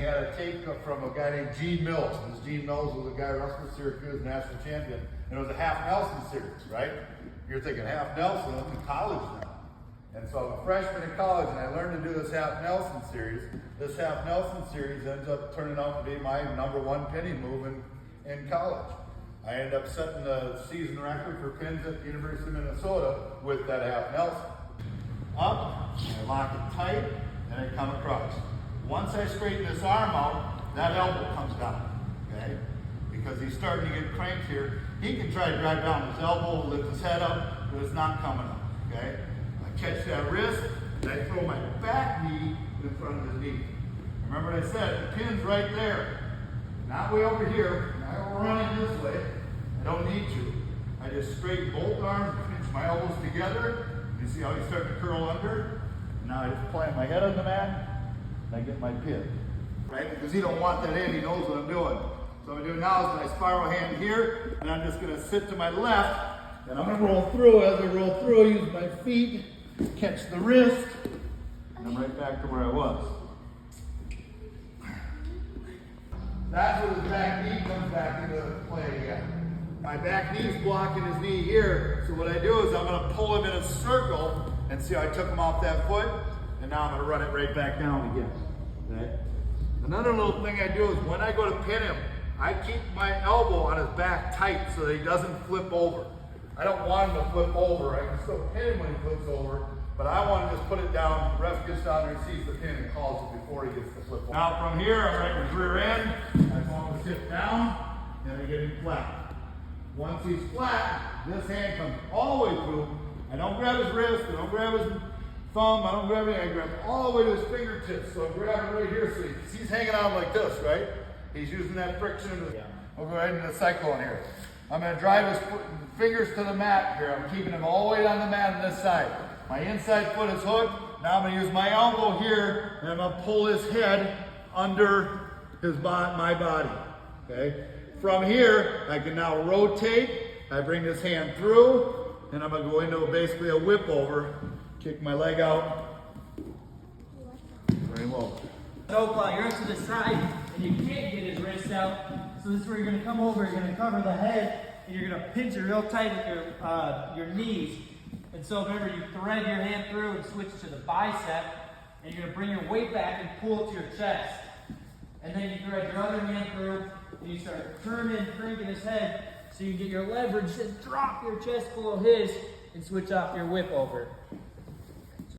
He had a tape from a guy named Gene Mills. This Gene Mills was a guy wrestling Syracuse national champion, and it was a half Nelson series, right? You're thinking half Nelson, I'm in college now. And so I'm a freshman in college, and I learned to do this half Nelson series. This half Nelson series ends up turning out to be my #1 pinning move in college. I ended up setting the season record for pins at the University of Minnesota with that half Nelson. Up, I lock it tight, and I come across. Once I straighten this arm out, that elbow comes down, okay? Because he's starting to get cranked here. He can try to drive down his elbow, lift his head up, but it's not coming up, okay? I catch that wrist, and I throw my back knee in front of his knee. Remember what I said, the pin's right there. Not way over here. I don't run it this way. I don't need to. I just straighten both arms, pinch my elbows together. You see how he's starting to curl under? Now I just plant my head on the mat, and I get my pin. Right? Because he don't want that in, he knows what I'm doing. So what I'm doing now is my spiral hand here, and I'm just gonna sit to my left, and I'm gonna roll through. As I roll through, I use my feet, catch the wrist, and I'm right back to where I was. That's where his back knee comes back into play again. My back knee's blocking his knee here, so what I do is I'm gonna pull him in a circle, and see how I took him off that foot, and now I'm gonna run it right back down again, okay? Another little thing I do is when I go to pin him, I keep my elbow on his back tight so that he doesn't flip over. I don't want him to flip over. I can still pin him when he flips over, but I want to just put it down. The ref gets down there and sees the pin and calls it before he gets to flip over. Now from here, I'm right with rear end. I want him to sit down, and I get him flat. Once he's flat, this hand comes all the way through. I don't grab his wrist, I don't grab his thumb, I don't grab anything. I grab all the way to his fingertips. So I grab him right here, so he's hanging on like this, right? He's using that friction. We'll go right into the cyclone here. I'm going to drive his fingers to the mat here. I'm keeping him all the way on the mat on this side. My inside foot is hooked. Now I'm going to use my elbow here, and I'm going to pull his head under my body. Okay? From here, I can now rotate. I bring this hand through, and I'm going to go into basically a whip over. Kick my leg out. Very low. So you're up to the side, and you can't get his wrist out. So this is where you're going to come over, you're going to cover the head, and you're going to pinch it real tight with your knees. And so remember, you thread your hand through and switch to the bicep, and you're going to bring your weight back and pull it to your chest. And then you thread your other hand through, and you start turning, cranking his head, so you get your leverage and drop your chest below his, and switch off your whip over.